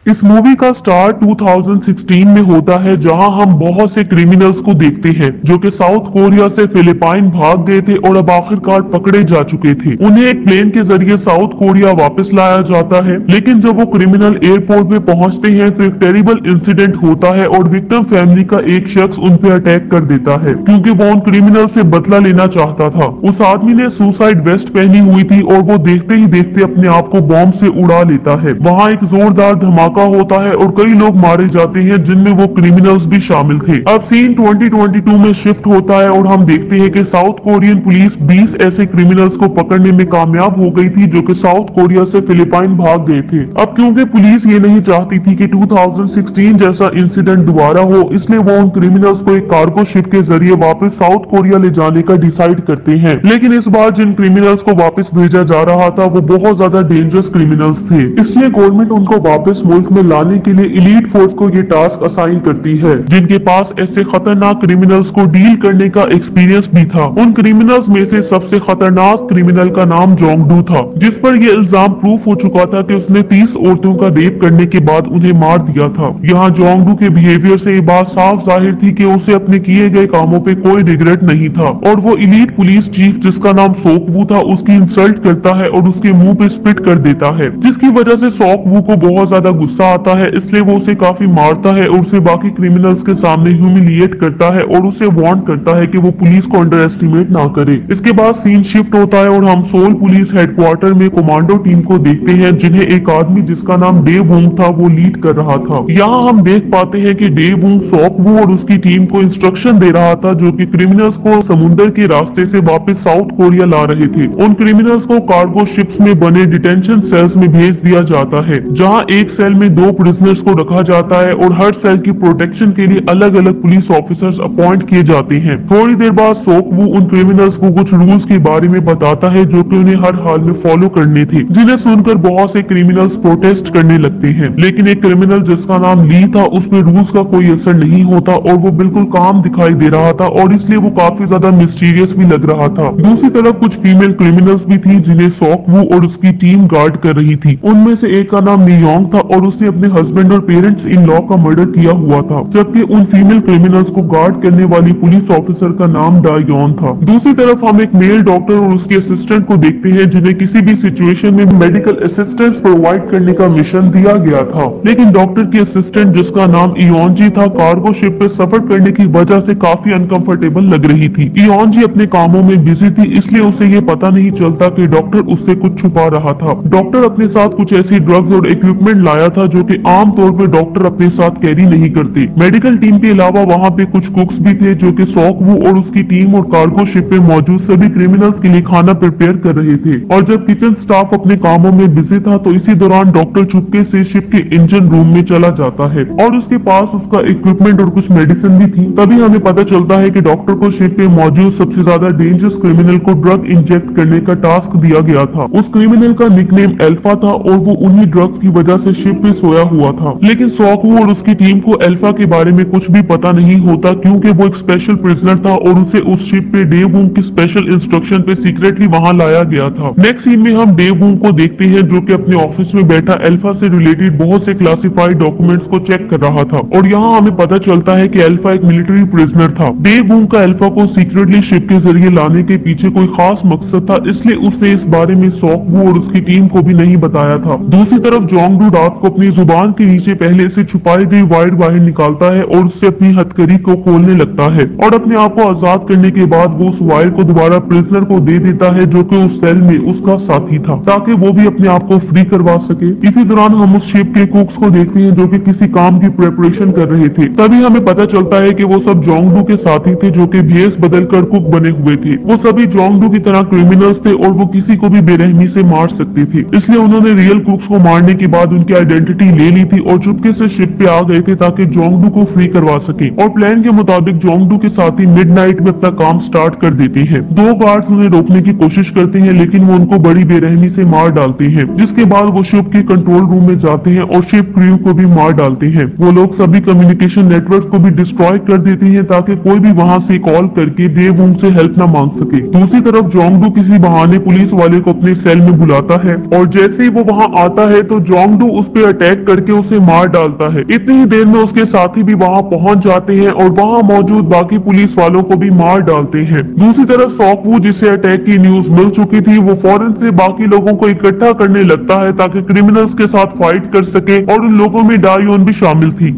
इस मूवी का स्टार्ट 2016 में होता है, जहां हम बहुत से क्रिमिनल्स को देखते हैं जो कि साउथ कोरिया से फिलिपाइन भाग गए थे और अब आखिरकार पकड़े जा चुके थे। उन्हें एक प्लेन के जरिए साउथ कोरिया वापस लाया जाता है, लेकिन जब वो क्रिमिनल एयरपोर्ट में पहुंचते हैं तो एक टेरिबल इंसिडेंट होता है और विक्टिम फैमिली का एक शख्स उन पे अटैक कर देता है, क्योंकि वो उन क्रिमिनल से बदला लेना चाहता था। उस आदमी ने सुसाइड वेस्ट पहनी हुई थी और वो देखते ही देखते अपने आप को बॉम्ब से उड़ा लेता है। वहाँ एक जोरदार धमाका होता है और कई लोग मारे जाते हैं, जिनमें वो क्रिमिनल्स भी शामिल थे। अब सीन 2022 में शिफ्ट होता है और हम देखते हैं कि साउथ कोरियन पुलिस 20 ऐसे क्रिमिनल्स को पकड़ने में कामयाब हो गई थी जो कि साउथ कोरिया से फिलिपाइन भाग गए थे। अब क्योंकि पुलिस ये नहीं चाहती थी कि 2016 जैसा इंसिडेंट दोबारा हो, इसलिए वो उन क्रिमिनल्स को एक कार्गो शिप के जरिए वापस साउथ कोरिया ले जाने का डिसाइड करते हैं। लेकिन इस बार जिन क्रिमिनल्स को वापस भेजा जा रहा था वो बहुत ज्यादा डेंजरस क्रिमिनल्स थे, इसलिए गवर्नमेंट उनको वापस मुल्क में लाने के लिए एलीट फोर्स को ये टास्क असाइन करती है, जिनके पास ऐसे खतरनाक क्रिमिनल्स को डील करने का एक्सपीरियंस भी था। उन क्रिमिनल्स में से सबसे खतरनाक क्रिमिनल का नाम जोंगडू था, जिस पर यह इल्जाम प्रूफ हो चुका था कि उसने 30 औरतों का रेप करने के बाद उन्हें मार दिया था। यहाँ जोंगडू के बिहेवियर से ये बात साफ जाहिर थी कि उसे अपने किए गए कामों पे कोई रिग्रेट नहीं था, और वो एलीट पुलिस चीफ जिसका नाम सोकवू था उसकी इंसल्ट करता है और उसके मुंह पे स्पिट कर देता है, जिसकी वजह से सोकवू को बहुत ज्यादा गुस्सा आता है। इसलिए वो उसे काफी मारता है और उसे बाकी क्रिमिनल्स के सामने ह्यूमिलिएट करता है और उसे वार्न करता है कि वो पुलिस को अंडर एस्टिमेट ना करे। इसके बाद सीन शिफ्ट होता है और हम सोल पुलिस हेडक्वार्टर में कमांडो टीम को देखते हैं, जिन्हें एक आदमी जिसका नाम डे वोंग था वो लीड कर रहा था। यहाँ हम देख पाते हैं कि डे वोंग सोकवू और उसकी टीम को इंस्ट्रक्शन दे रहा था, जो कि क्रिमिनल्स को समुद्र के रास्ते से वापस साउथ कोरिया ला रहे थे। उन क्रिमिनल्स को कार्गो शिप्स में बने डिटेंशन सेल्स में भेज दिया जाता है, जहां एक सेल में 2 प्रिजनर्स को रखा जाता है और हर सेल की प्रोटेक्शन के लिए अलग अलग पुलिस ऑफिसर्स अपॉइंट किए जाते हैं। थोड़ी देर बाद सोकवू उन क्रिमिनल्स को कुछ रूल्स के बारे में बताता है जो कि उन्हें हर हाल में फॉलो करने थे, जिन्हें सुनकर बहुत से क्रिमिनल्स प्रोटेस्ट करने लगते हैं। लेकिन एक क्रिमिनल जिसका नाम ली था उस पर रूल्स का कोई असर नहीं होता और वो बिल्कुल काम दिखाई दे रहा था, और इसलिए वो काफी ज्यादा मिस्टीरियस भी लग रहा था। दूसरी तरफ कुछ फीमेल क्रिमिनल्स भी थी जिन्हें सोकवू और उसकी टीम गार्ड कर रही थी। उनमें से एक का नाम नियोंग था और उसने अपने हस्बैंड और पेरेंट्स इन लॉ का मर्डर किया हुआ था, जबकि उन फीमेल क्रिमिनल्स को गार्ड करने वाली पुलिस ऑफिसर का नाम डायोन था। दूसरी तरफ हम एक मेल डॉक्टर और उसके असिस्टेंट को देखते हैं, जिन्हें किसी भी सिचुएशन में मेडिकल असिस्टेंस प्रोवाइड करने का मिशन दिया गया था। लेकिन डॉक्टर की असिस्टेंट जिसका नाम इयोनजी था, कार्गो शिप पे सफर करने की वजह से काफी अनकंफर्टेबल लग रही थी। इयोनजी अपने कामों में बिजी थी, इसलिए उसे ये पता नहीं चलता कि डॉक्टर उससे कुछ छुपा रहा था। डॉक्टर अपने साथ कुछ ऐसी ड्रग्स और इक्विपमेंट लाया था जो कि आम तौर पर डॉक्टर अपने साथ कैरी नहीं करते। मेडिकल टीम के अलावा वहाँ पे कुछ कुक्स भी थे जो कि सोकवू और उसकी टीम और कार्गो शिप पे मौजूद सभी क्रिमिनल्स के लिए खाना प्रिपेयर कर रहे थे। और जब किचन स्टाफ अपने कामों में बिजी था तो इसी दौरान डॉक्टर चुपके से शिप के इंजन रूम में चला जाता है और उसके पास उसका इक्विपमेंट और कुछ मेडिसिन भी थी। तभी हमें पता चलता है कि डॉक्टर को शिप पे मौजूद सबसे ज्यादा डेंजरस क्रिमिनल को ड्रग इंजेक्ट करने का टास्क दिया गया था। उस क्रिमिनल का निकनेम अल्फा था और वो उन्हीं ड्रग्स की वजह से शिप पे सोया हुआ था। लेकिन सोकवू और उसकी टीम को अल्फा के बारे में कुछ भी पता नहीं होता, क्योंकि वो एक स्पेशल प्रिजनर था और उसे उस शिप पे डे वोंग की स्पेशल इंस्ट्रक्शन पे सीक्रेटली वहां लाया गया था। नेक्स्ट सीन में हम डे वोंग को देखते हैं जो कि अपने ऑफिस में बैठा अल्फा से रिलेटेड बहुत से क्लासिफाइड डॉक्यूमेंट्स को चेक कर रहा था, और यहाँ हमें पता चलता है कि अल्फा एक मिलिट्री प्रिजनर था। डे वोंग का अल्फा को सीक्रेटली शिप के जरिए लाने के पीछे कोई खास मकसद था, इसलिए उसने इस बारे में सोकवू और उसकी टीम को भी नहीं बताया था। दूसरी तरफ जोंगडू रात को अपनी जुबान के नीचे पहले से छुपाई गई वायर बाहर निकालता है और उससे अपनी हथकड़ी को खोलने लगता है, और अपने आप को आजाद करने के बाद वो उस वायर को दोबारा प्रिजनर को दे देता है जो कि उस सेल में उसका साथी था, ताकि वो भी अपने आप को फ्री करवा सके। इसी दौरान हम उस शिप के कुक्स को देखते हैं जो कि किसी काम की प्रिपरेशन कर रहे थे। तभी हमें पता चलता है कि वो सब जोंगडू के साथी थे जो कि भेस बदलकर कुक बने हुए थे। वो सभी जोंगडू की तरह क्रिमिनल्स थे और वो किसी को भी बेरहमी से मार सकते थे, इसलिए उन्होंने रियल कुक्स को मारने के बाद उनकी आइडेंटिटी ले ली थी और चुपके से शिप पे आ गए थे ताकि जोंगडू को फ्री करवा सके। और प्लान के मुताबिक जोंगडू के साथी मिडनाइट में अपना काम स्टार्ट कर देते हैं। 2 गार्ड्स उन्हें रोकने की कोशिश करते हैं, लेकिन वो उनको बड़ी बेरहमी से मार डालते हैं, जिसके बाद वो शिप के कंट्रोल रूम में जाते हैं और शिप क्रू को भी मार डालते हैं। वो लोग सभी कम्युनिकेशन नेटवर्क को भी डिस्ट्रॉय कर देते हैं ताकि कोई भी वहाँ से कॉल करके डे वोंग से हेल्प न मांग सके। दूसरी तरफ जोंगडू किसी बहाने पुलिस वाले को अपने सेल में बुलाता है, और जैसे ही वो वहाँ आता है तो जोंगडू उस पर अटैक करके उसे मार डालता है। इतनी ही देर में उसके साथी भी वहां पहुंच जाते हैं और वहां मौजूद बाकी पुलिस वालों को भी मार डालते हैं। दूसरी तरफ सॉकवू, जिसे अटैक की न्यूज मिल चुकी थी, वो फौरन से बाकी लोगों को इकट्ठा करने लगता है ताकि क्रिमिनल्स के साथ फाइट कर सके और उन लोगों में डायोन भी शामिल थी।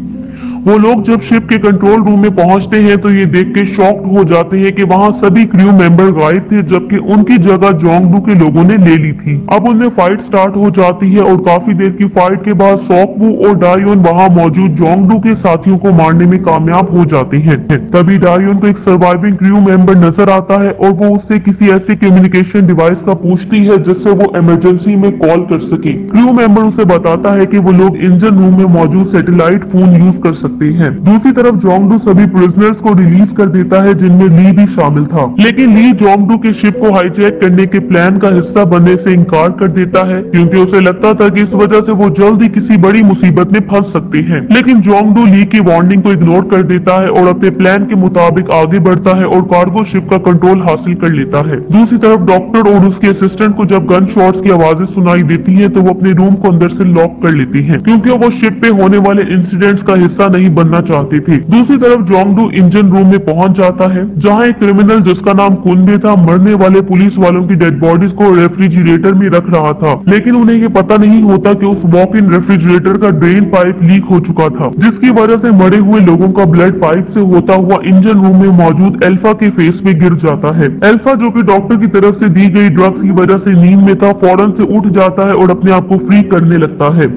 वो लोग जब शिप के कंट्रोल रूम में पहुंचते हैं तो ये देख के शॉक्ड हो जाते हैं कि वहां सभी क्रू मेंबर गायब थे, जबकि उनकी जगह जोंगडू के लोगों ने ले ली थी। अब उनमें फाइट स्टार्ट हो जाती है और काफी देर की फाइट के बाद सॉकवू और डायोन वहां मौजूद जोंगडू के साथियों को मारने में कामयाब हो जाते हैं। तभी डायोन को एक सर्वाइविंग क्रू मेंबर नजर आता है और वो उससे किसी ऐसे कम्युनिकेशन डिवाइस का पूछती है जिससे वो इमरजेंसी में कॉल कर सके। क्रू मेंबर उसे बताता है कि वो लोग इंजन रूम में मौजूद सैटेलाइट फोन यूज कर सकते हैं। दूसरी तरफ जोंगडू सभी प्रिजनर्स को रिलीज कर देता है, जिनमें ली भी शामिल था, लेकिन ली जोंगडू के शिप को हाईजैक करने के प्लान का हिस्सा बनने से इनकार कर देता है, क्योंकि उसे लगता था कि इस वजह से वो जल्द ही किसी बड़ी मुसीबत में फंस सकते हैं। लेकिन जोंगडू ली की वार्निंग को इग्नोर कर देता है और अपने प्लान के मुताबिक आगे बढ़ता है और कार्गो शिप का कंट्रोल हासिल कर लेता है। दूसरी तरफ डॉक्टर और उसके असिस्टेंट को जब गन शॉट्स की आवाजें सुनाई देती है तो वो अपने रूम को अंदर से लॉक कर लेती है, क्योंकि वो शिप पे होने वाले इंसिडेंट्स का हिस्सा नहीं बनना चाहते थे। दूसरी तरफ जोंगडू इंजन रूम में पहुंच जाता है, जहां एक क्रिमिनल जिसका नाम कुनबे था मरने वाले पुलिस वालों की डेड बॉडीज को रेफ्रिजरेटर में रख रहा था, लेकिन उन्हें ये पता नहीं होता कि उस वॉक इन रेफ्रिजरेटर का ड्रेन पाइप लीक हो चुका था, जिसकी वजह से मरे हुए लोगों का ब्लड पाइप से होता हुआ इंजन रूम में मौजूद अल्फा के फेस पे गिर जाता है। अल्फा, जो कि डॉक्टर की तरफ से दी गई ड्रग्स की वजह से नींद में था, फौरन से उठ जाता है और अपने आप को फ्री करने लगता है।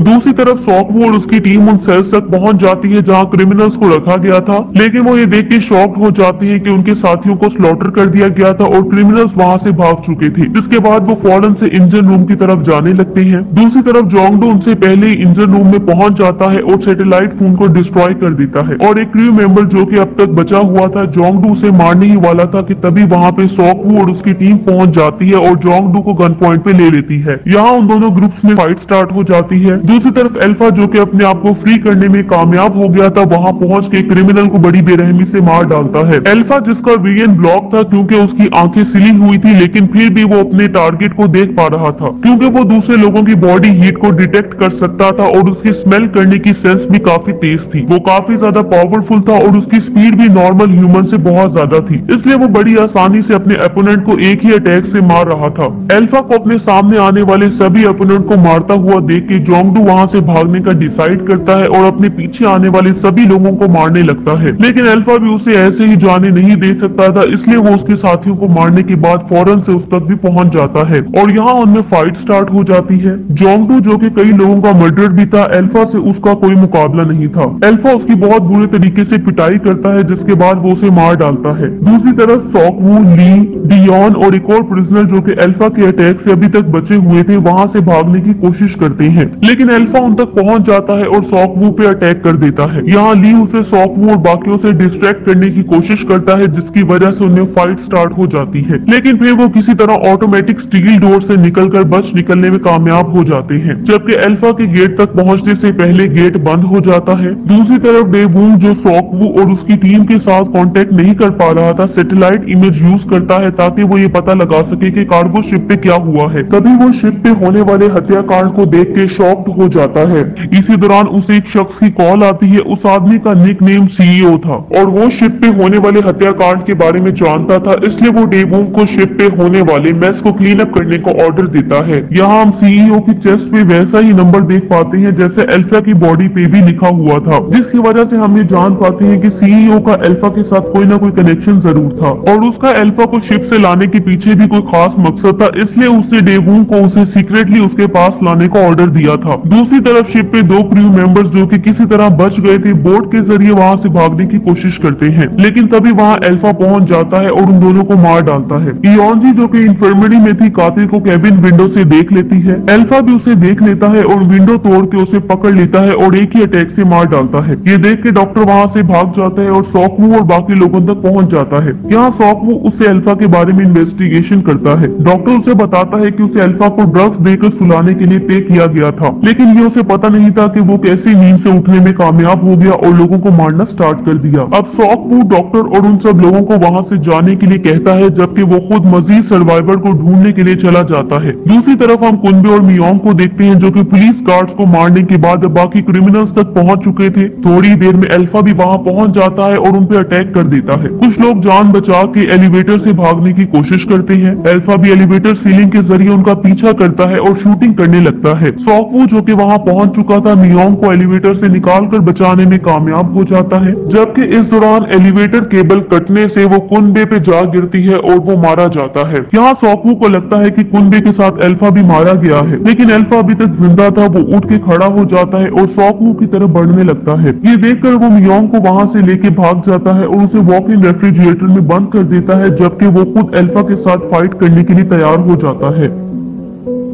दूसरी तरफ सॉकवू और उसकी टीम उन सेल्स तक पहुंच जाती है जहां क्रिमिनल्स को रखा गया था, लेकिन वो ये देख के शॉक्ड हो जाते हैं कि उनके साथियों को स्लॉटर कर दिया गया था और क्रिमिनल्स वहां से भाग चुके थे, जिसके बाद वो फौरन से इंजन रूम की तरफ जाने लगते हैं। दूसरी तरफ जोंगडू उनसे पहले ही इंजन रूम में पहुंच जाता है और सैटेलाइट फोन को डिस्ट्रॉय कर देता है, और एक क्रू मेंबर जो कि अब तक बचा हुआ था जोंगडू उसे मारने ही वाला था कि तभी वहां पे सॉकवू और उसकी टीम पहुंच जाती है और जोंगडू को गन पॉइंट पे ले लेती है। यहाँ उन दोनों ग्रुप्स में फाइट स्टार्ट हो जाती है। दूसरी तरफ अल्फा, जो कि अपने आप को फ्री करने में कामयाब हो गया था, वहां पहुंच के क्रिमिनल को बड़ी बेरहमी से मार डालता है। अल्फा, जिसका विजन ब्लॉक था क्योंकि उसकी आंखें सिली हुई थी, लेकिन फिर भी वो अपने टारगेट को देख पा रहा था, क्योंकि वो दूसरे लोगों की बॉडी हीट को डिटेक्ट कर सकता था और उसकी स्मेल करने की सेंस भी काफी तेज थी। वो काफी ज्यादा पावरफुल था और उसकी स्पीड भी नॉर्मल ह्यूमन से बहुत ज्यादा थी, इसलिए वो बड़ी आसानी से अपने अपोनेंट को एक ही अटैक से मार रहा था। अल्फा को अपने सामने आने वाले सभी अपोनेंट को मारता हुआ देख के जोंगडू वहां से भागने का डिसाइड करता है और अपने पीछे आने वाले सभी लोगों को मारने लगता है, लेकिन अल्फा भी उसे ऐसे ही जाने नहीं दे सकता था, इसलिए वो उसके साथियों को मारने के बाद फौरन से उस तक भी पहुंच जाता है और यहाँ उनमें फाइट स्टार्ट हो जाती है। जोंगडू, जो कि कई लोगों का मर्डर भी था, अल्फा से उसका कोई मुकाबला नहीं था। अल्फा उसकी बहुत बुरे तरीके से पिटाई करता है, जिसके बाद वो उसे मार डालता है। दूसरी तरफ सॉकवू, ली, डियोन और एक और प्रिजनर जो कि अल्फा के अटैक से अभी तक बचे हुए थे, वहां से भागने की कोशिश करते हैं, लेकिन अल्फा उन तक पहुंच जाता है और सॉकवू पे अटैक कर देता है। यहाँ ली उसे सॉकवू और बाकियों से डिस्ट्रैक्ट करने की कोशिश करता है, जिसकी वजह से उन्हें फाइट स्टार्ट हो जाती है, लेकिन फिर वो किसी तरह ऑटोमेटिक स्टील डोर से निकलकर बच निकलने में कामयाब हो जाते हैं, जबकि अल्फा के गेट तक पहुंचने से पहले गेट बंद हो जाता है। दूसरी तरफ डेवूंग, जो सॉकवू और उसकी टीम के साथ कांटेक्ट नहीं कर पा रहा था, सैटेलाइट इमेज यूज करता है ताकि वो ये पता लगा सके कि कार्गो शिप पे क्या हुआ है। तभी वो शिप पे होने वाले हत्याकांड को देख के शॉक्ड हो जाता है। इसी दौरान उसे एक शख्स की कॉल आती है। उस आदमी का निक नेम सीईओ था और वो शिप पे होने वाले हत्याकांड के बारे में जानता था, इसलिए वो डेवूंग को शिप पे होने वाले मेस को क्लीन अप करने का ऑर्डर देता है। यहाँ हम सीईओ की चेस्ट पे वैसा ही नंबर देख पाते हैं जैसे अल्फा की बॉडी पे भी लिखा हुआ था, जिसकी वजह से हम ये जान पाते हैं कि सीईओ का अल्फा के साथ कोई ना कोई कनेक्शन जरूर था और उसका अल्फा को शिप से लाने के पीछे भी कोई खास मकसद था, इसलिए उसने डेवूंग को उसे सीक्रेटली उसके पास लाने का ऑर्डर दिया था। दूसरी तरफ शिप पे दो क्रू मेंबर्स जो कि किसी तरह बच गए थे, बोट के जरिए वहां से भागने की कोशिश करते हैं, लेकिन तभी वहां अल्फा पहुंच जाता है और उन दोनों को मार डालता है। इयोनजी, जो कि इन्फर्मरी में थी, कातिल को कैबिन विंडो से देख लेती है। अल्फा भी उसे देख लेता है और विंडो तोड़ के उसे पकड़ लेता है और एक ही अटैक से मार डालता है। ये देख के डॉक्टर वहां से भाग जाता है और सॉकवू और बाकी लोगों तक पहुंच जाता है। यहाँ सॉकवू उससे अल्फा के बारे में इन्वेस्टिगेशन करता है। डॉक्टर उसे बताता है कि उसे अल्फा को ड्रग्स देकर सुलाने के लिए पे किया गया था, लेकिन ये उसे पता नहीं था कि वो कैसे नींद से उठने में कामयाब हो गया और लोगों को मारना स्टार्ट कर दिया। अब सॉक वू डॉक्टर और उन सब लोगों को वहां से जाने के लिए कहता है, जबकि वो खुद मजीद सर्वाइवर को ढूंढने के लिए चला जाता है। दूसरी तरफ हम कुनबे और मियोंग को देखते हैं, जो कि पुलिस गार्ड्स को मारने के बाद बाकी क्रिमिनल्स तक पहुंच चुके थे। थोड़ी देर में अल्फा भी वहां पहुंच जाता है और उन पे अटैक कर देता है। कुछ लोग जान बचा के एलिवेटर से भागने की कोशिश करते हैं। अल्फा भी एलिवेटर सीलिंग के जरिए उनका पीछा करता है और शूटिंग करने लगता है। सॉक वू जो कि वहां पहुंच चुका था, मियोंग को एलिवेटर से निकालकर बचाने में कामयाब हो जाता है, जबकि इस दौरान एलिवेटर केबल कटने से वो कुनबे पे जा गिरती है और वो मारा जाता है। यहाँ सॉक वू को लगता है कि कुनबे के साथ अल्फा भी मारा गया है, लेकिन अल्फा अभी तक जिंदा था। वो उठ के खड़ा हो जाता है और सॉक वू की तरफ बढ़ने लगता है। ये देखकर वो मियोंग को वहां से लेके भाग जाता है और उसे वॉक इन रेफ्रिजरेटर में बंद कर देता है, जबकि वो खुद अल्फा के साथ फाइट करने के लिए तैयार हो जाता है।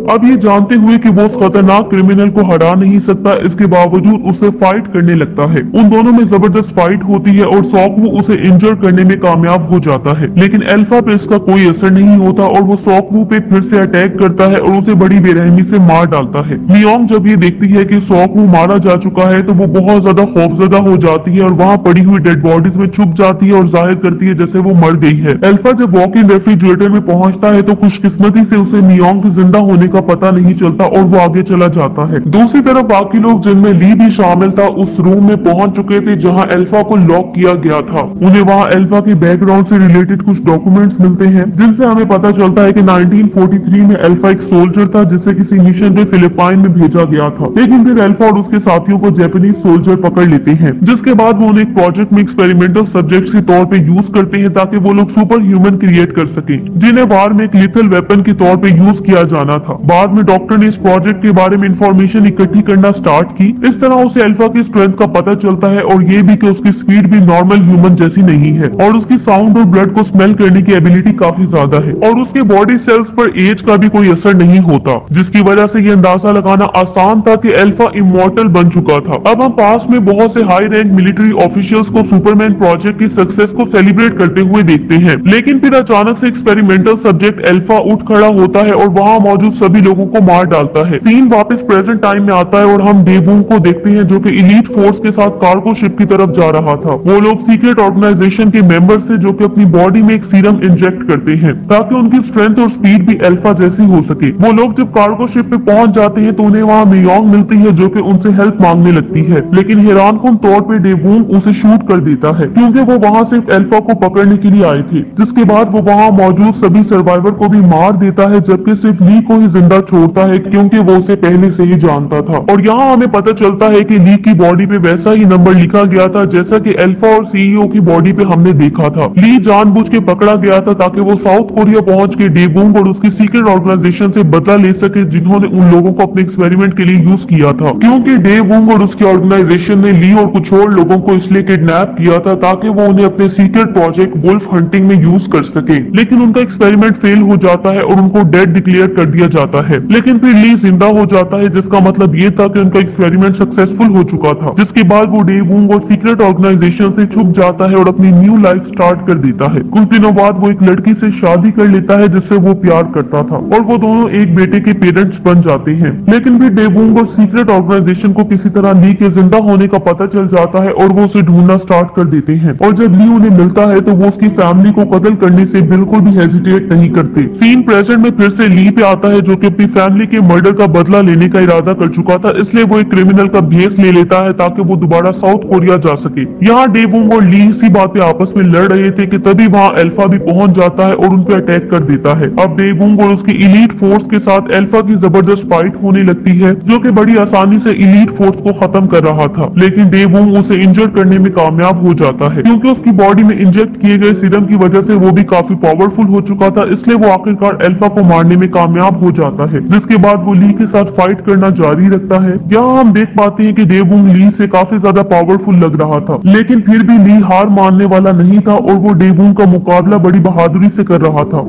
अब ये जानते हुए कि वो उस खतरनाक क्रिमिनल को हरा नहीं सकता, इसके बावजूद उससे फाइट करने लगता है। उन दोनों में जबरदस्त फाइट होती है और सॉक वू उसे इंजर करने में कामयाब हो जाता है, लेकिन अल्फा पे इसका कोई असर नहीं होता और वो सॉक वू पे फिर से अटैक करता है और उसे बड़ी बेरहमी से मार डालता है। मियोंग जब ये देखती है कि सॉक वू मारा जा चुका है, तो वो बहुत ज्यादा खौफजदा हो जाती है और वहाँ पड़ी हुई डेड बॉडीज में छुप जाती है और जाहिर करती है जैसे वो मर गई है। अल्फा जब वॉक इन रेफ्रिजरेटर में पहुंचता है तो खुशकिस्मती से उसे मियोंग के जिंदा होने का पता नहीं चलता और वो आगे चला जाता है। दूसरी तरफ बाकी लोग, जिनमें ली भी शामिल था, उस रूम में पहुंच चुके थे जहां अल्फा को लॉक किया गया था। उन्हें वहां अल्फा के बैकग्राउंड से रिलेटेड कुछ डॉक्यूमेंट्स मिलते हैं, जिनसे हमें पता चलता है कि 1943 में अल्फा एक सोल्जर था जिसे किसी मिशन पे फिलिपाइन में भेजा गया था। लेकिन फिर अल्फा और उसके साथियों को जापानीज सोल्जर पकड़ लेते हैं, जिसके बाद वो उन्हें एक प्रोजेक्ट में एक्सपेरिमेंटल सब्जेक्ट्स के तौर पे यूज करते हैं ताकि वो लोग सुपर ह्यूमन क्रिएट कर सके, जिन्हें वार में एक लिथल वेपन के तौर पे यूज किया जाना था। बाद में डॉक्टर ने इस प्रोजेक्ट के बारे में इंफॉर्मेशन इकट्ठी करना स्टार्ट की। इस तरह उसे अल्फा की स्ट्रेंथ का पता चलता है और ये भी कि उसकी स्पीड भी नॉर्मल ह्यूमन जैसी नहीं है और उसकी साउंड और ब्लड को स्मेल करने की एबिलिटी काफी ज्यादा है और उसके बॉडी सेल्स पर एज का भी कोई असर नहीं होता, जिसकी वजह से ये अंदाजा लगाना आसान था कि अल्फा इमॉर्टल बन चुका था। अब हम पास में बहुत से हाई रैंक मिलिट्री ऑफिशियल्स को सुपरमैन प्रोजेक्ट की सक्सेस को सेलिब्रेट करते हुए देखते हैं, लेकिन फिर अचानक से एक्सपेरिमेंटल सब्जेक्ट अल्फा उठ खड़ा होता है और वहाँ मौजूद सभी लोगों को मार डालता है। सीन वापस प्रेजेंट टाइम में आता है और हम डेवूंग को देखते हैं, जो कि इलीट फोर्स के साथ कार्गो शिप की तरफ जा रहा था। वो लोग सीक्रेट ऑर्गेनाइजेशन के मेंबर्स थे, जो कि अपनी बॉडी में एक सीरम इंजेक्ट करते हैं ताकि उनकी स्ट्रेंथ और स्पीड भी अल्फा जैसी हो सके। वो लोग जब कार्गो शिप पे पहुंच जाते हैं तो उन्हें वहाँ मियोंग मिलती है, जो कि उनसे हेल्प मांगने लगती है, लेकिन हैरानकुन तौर पे डेवूंग उसे शूट कर देता है क्योंकि वो वहाँ सिर्फ अल्फा को पकड़ने के लिए आए थे। जिसके बाद वो वहाँ मौजूद सभी सर्वाइवर को भी मार देता है, जबकि सिर्फ ली को ही जिंदा छोड़ता है क्योंकि वो उसे पहले से ही जानता था। और यहाँ हमें पता चलता है कि ली की बॉडी पे वैसा ही नंबर लिखा गया था जैसा कि अल्फा और सीईओ की बॉडी पे हमने देखा था। ली जानबूझ के पकड़ा गया था ताकि वो साउथ कोरिया पहुंच के डेवूंग और उसकी सीक्रेट ऑर्गेनाइजेशन से बदला ले सके, जिन्होंने उन लोगों को अपने एक्सपेरिमेंट के लिए यूज किया था, क्योंकि डेवूंग और उसकी ऑर्गेनाइजेशन ने ली और कुछ और लोगों को इसलिए किडनैप किया था ताकि वो उन्हें अपने सीक्रेट प्रोजेक्ट वुल्फ हंटिंग में यूज कर सके। लेकिन उनका एक्सपेरिमेंट फेल हो जाता है और उनको डेड डिक्लेयर कर दिया जाता है। लेकिन फिर ली जिंदा हो जाता है, जिसका मतलब ये था कि उनका एक्सपेरिमेंट सक्सेसफुल हो चुका था। जिसके बाद वो डेवूंग और सीक्रेट ऑर्गेनाइजेशन से छुप जाता है और अपनी न्यू लाइफ स्टार्ट कर देता है। कुछ दिनों बाद वो एक लड़की से शादी कर लेता है जिससे वो प्यार करता था और वो दोनों एक बेटे के पेरेंट्स बन जाते हैं। लेकिन फिर डेवूंग और सीक्रेट ऑर्गेनाइजेशन को किसी तरह ली के जिंदा होने का पता चल जाता है और वो उसे ढूंढना स्टार्ट कर देते हैं। और जब ली उन्हें मिलता है तो वो उसकी फैमिली को कत्ल करने से बिल्कुल भी हेजिटेट नहीं करते। सीन प्रेजेंट में फिर से ली पे आता है, जो कि अपनी फैमिली के मर्डर का बदला लेने का इरादा कर चुका था, इसलिए वो एक क्रिमिनल का भेस ले लेता है ताकि वो दोबारा साउथ कोरिया जा सके। यहाँ डेवूंग और ली इसी बात पे आपस में लड़ रहे थे कि तभी वहाँ अल्फा भी पहुंच जाता है और उन पे अटैक कर देता है। अब डेवूंग और उसकी इलीट फोर्स के साथ अल्फा की जबरदस्त फाइट होने लगती है, जो कि बड़ी आसानी से इलीट फोर्स को खत्म कर रहा था। लेकिन डेवूंग उसे इंजर करने में कामयाब हो जाता है क्योंकि उसकी बॉडी में इंजेक्ट किए गए सीरम की वजह से वो भी काफी पावरफुल हो चुका था, इसलिए वो आखिरकार अल्फा को मारने में कामयाब हो जाता है। जिसके बाद वो ली के साथ फाइट करना जारी रखता है। यहाँ हम देख पाते हैं कि डेवूंग ली से काफी ज्यादा पावरफुल लग रहा था, लेकिन फिर भी ली हार मानने वाला नहीं था और वो डेवूंग का मुकाबला बड़ी बहादुरी से कर रहा था।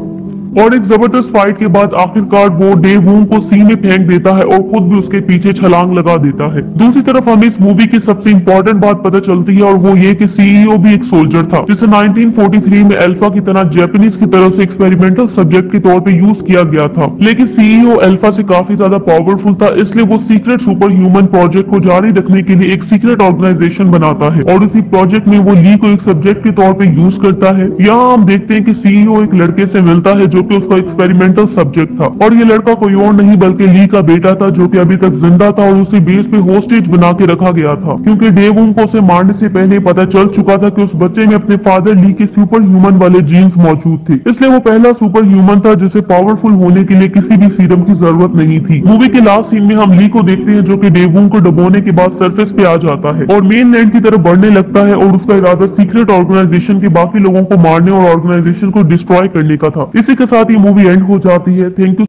और एक जबरदस्त फाइट के बाद आखिरकार वो डेव वूंग को सी में फेंक देता है और खुद भी उसके पीछे छलांग लगा देता है। दूसरी तरफ हमें इस मूवी की सबसे इम्पोर्टेंट बात पता चलती है और वो ये कि सीईओ भी एक सोल्जर था जिसे 1943 में अल्फा की तरह जापानीज की तरफ से एक्सपेरिमेंटल सब्जेक्ट के तौर पे यूज किया गया था। लेकिन सीईओ अल्फा से काफी ज्यादा पावरफुल था, इसलिए वो सीक्रेट सुपर ह्यूमन प्रोजेक्ट को जारी रखने के लिए एक सीक्रेट ऑर्गेनाइजेशन बनाता है और उसी प्रोजेक्ट में वो ली को एक सब्जेक्ट के तौर पे यूज करता है। यहाँ हम देखते हैं कि सीईओ एक लड़के से मिलता है जो कि उसका एक्सपेरिमेंटल सब्जेक्ट था और ये लड़का कोई और नहीं बल्कि ली का बेटा था जो कि अभी तक जिंदा था और उसी बेस पे होस्टेज बना के रखा गया था, क्योंकि डेव वूंग को उसे मारने से पहले पता चल चुका था कि उस बच्चे में अपने फादर ली के सुपर ह्यूमन वाले जीन्स मौजूद थे। इसलिए वो पहला सुपर ह्यूमन था जिसे पावरफुल होने के लिए किसी भी सीरम की जरूरत नहीं थी। मूवी के लास्ट सीन में हम ली को देखते हैं जो कि डेव वूंग को डुबोने के बाद सरफेस पे आ जाता है और मेन लैंड की तरफ बढ़ने लगता है और उसका इरादा सीक्रेट ऑर्गेनाइजेशन के बाकी लोगों को मारने और ऑर्गेनाइजेशन को डिस्ट्रॉय करने का था। इसी के साथ ये मूवी एंड हो जाती है। Thank you.